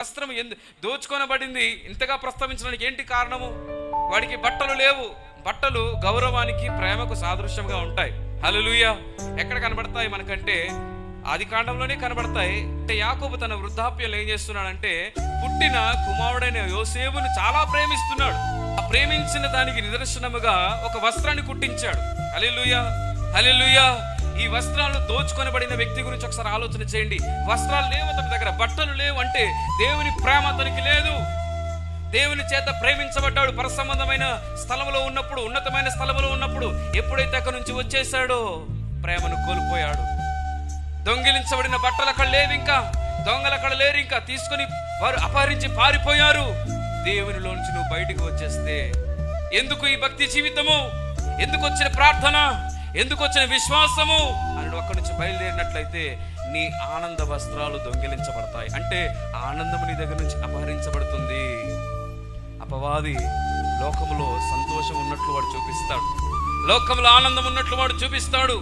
వస్త్రం దోచుకొనబడింది. ఇంతగా ప్రస్తావించడానికి ఏంటి కారణము? వాడికి బట్టలు లేవు. బట్టలు గౌరవానికి, ప్రేమకు సాదృశ్యంగా ఉంటాయి. హల్లెలూయా. ఎక్కడ కనబడతాయి మనకంటే ఆది కాండంలోనే కనబడతాయి. అంటే యాకోబు తన వృద్ధాప్యంలో ఏం చేస్తున్నాడంటే, పుట్టిన కుమారుడైన యోసేపును చాలా ప్రేమిస్తున్నాడు. ఆ ప్రేమించిన దానికి నిదర్శనముగా ఒక వస్త్రాన్ని కుట్టించాడు. హల్లెలూయా, హల్లెలూయా. ఈ వస్త్రాలు దోచుకొనబడిన వ్యక్తి గురించి ఒకసారి ఆలోచన చేయండి. వస్త్రాలు లేవు అతని దగ్గర, బట్టలు లేవు అంటే దేవుని ప్రేమ అతనికి లేదు. దేవుని చేత ప్రేమించబడ్డాడు. పరసంబంధమైన స్థలంలో ఉన్నప్పుడు, ఉన్నతమైన స్థలంలో ఉన్నప్పుడు ఎప్పుడైతే అక్కడి నుంచి వచ్చేసాడో ప్రేమను కోల్పోయాడు. దొంగిలించబడిన బట్టలు అక్కడ లేవు, ఇంకా దొంగలు అక్కడ లేరు, ఇంకా తీసుకుని వారు అపహరించి పారిపోయారు. దేవునిలోంచి నువ్వు బయటికి వచ్చేస్తే ఎందుకు ఈ భక్తి జీవితము, ఎందుకు వచ్చిన ప్రార్థన, ఎందుకు వచ్చిన విశ్వాసము అని నువ్వు అక్కడి నుంచి బయలుదేరినట్లయితే నీ ఆనంద వస్త్రాలు దొంగిలించబడతాయి. అంటే ఆనందము నీ దగ్గర నుంచి అపహరించబడుతుంది. అపవాది లోకములో సంతోషం ఉన్నట్లు వాడు చూపిస్తాడు, లోకంలో ఆనందం ఉన్నట్లు వాడు చూపిస్తాడు.